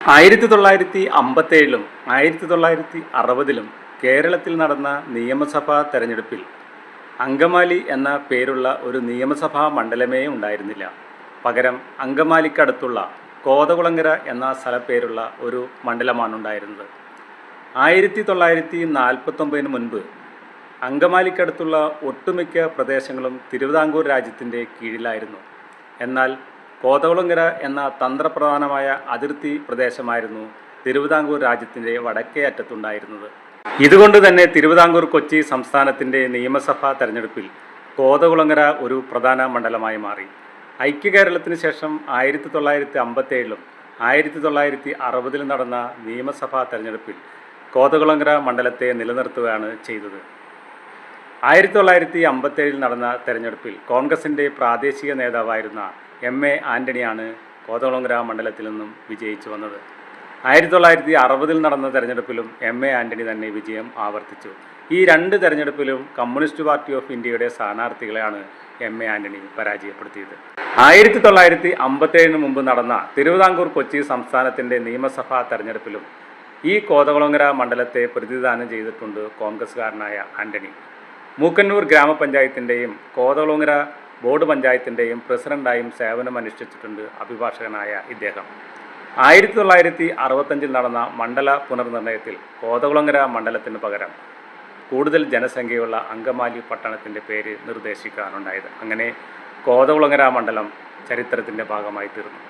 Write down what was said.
1957-ലും 1960-ലും കേരളത്തിൽ നടന്ന നിയമസഭാ തെരഞ്ഞെടുപ്പിൽ അങ്കമാലി എന്ന പേരുള്ള ഒരു നിയമസഭാ മണ്ഡലമേ ഉണ്ടായിരുന്നില്ല. പകരം അങ്കമാലിക്കടുത്തുള്ള കോതകുളങ്ങര എന്ന സ്ഥലപ്പേരുള്ള ഒരു മണ്ഡലമാണുണ്ടായിരുന്നത്. 1949 മുൻപ് അങ്കമാലിക്കടുത്തുള്ള ഒട്ടുമിക്ക പ്രദേശങ്ങളും തിരുവിതാംകൂർ രാജ്യത്തിൻ്റെ കീഴിലായിരുന്നു. എന്നാൽ കോതകുളങ്ങര എന്ന തന്ത്രപ്രധാനമായ അതിർത്തി പ്രദേശമായിരുന്നു തിരുവിതാംകൂർ രാജ്യത്തിൻ്റെ വടക്കേ അറ്റത്തുണ്ടായിരുന്നത്. ഇതുകൊണ്ട് തന്നെ തിരുവിതാംകൂർ കൊച്ചി സംസ്ഥാനത്തിൻ്റെ നിയമസഭാ തെരഞ്ഞെടുപ്പിൽ കോതകുളങ്ങര ഒരു പ്രധാന മണ്ഡലമായി മാറി. ഐക്യകേരളത്തിന് ശേഷം 1957-ലും 1960-ലും നടന്ന നിയമസഭാ തെരഞ്ഞെടുപ്പിൽ കോതകുളങ്ങര മണ്ഡലത്തെ നിലനിർത്തുകയാണ് ചെയ്തത്. 1957-ൽ നടന്ന തെരഞ്ഞെടുപ്പിൽ കോൺഗ്രസിൻ്റെ പ്രാദേശിക നേതാവായിരുന്ന എം.എ. ആൻ്റണിയാണ് കോതകുളങ്ങര മണ്ഡലത്തിൽ നിന്നും വിജയിച്ചു വന്നത്. 1960-ൽ നടന്ന തെരഞ്ഞെടുപ്പിലും എം.എ. ആൻ്റണി തന്നെ വിജയം ആവർത്തിച്ചു. ഈ രണ്ട് തെരഞ്ഞെടുപ്പിലും കമ്മ്യൂണിസ്റ്റ് പാർട്ടി ഓഫ് ഇന്ത്യയുടെ സ്ഥാനാർത്ഥികളെയാണ് എം.എ. ആൻ്റണി പരാജയപ്പെടുത്തിയത്. 1957 മുമ്പ് നടന്ന തിരുവിതാംകൂർ കൊച്ചി സംസ്ഥാനത്തിൻ്റെ നിയമസഭാ തെരഞ്ഞെടുപ്പിലും ഈ കോതകുളങ്ങര മണ്ഡലത്തെ പ്രതിനിധാനം ചെയ്തിട്ടുണ്ട് കോൺഗ്രസ്സുകാരനായ ആൻ്റണി. മൂക്കന്നൂർ ഗ്രാമപഞ്ചായത്തിൻ്റെയും കോതകുളങ്ങര ബോർഡ് പഞ്ചായത്തിൻ്റെയും പ്രസിഡൻ്റായും സേവനമനുഷ്ഠിച്ചിട്ടുണ്ട് അഭിഭാഷകനായ ഇദ്ദേഹം. 1965-ൽ നടന്ന മണ്ഡല പുനർനിർണയത്തിൽ കോതകുളങ്ങര മണ്ഡലത്തിന് പകരം കൂടുതൽ ജനസംഖ്യയുള്ള അങ്കമാലി പട്ടണത്തിൻ്റെ പേര് നിർദ്ദേശിക്കാനുണ്ടായത്. അങ്ങനെ കോതകുളങ്ങര മണ്ഡലം ചരിത്രത്തിൻ്റെ ഭാഗമായി തീർന്നു.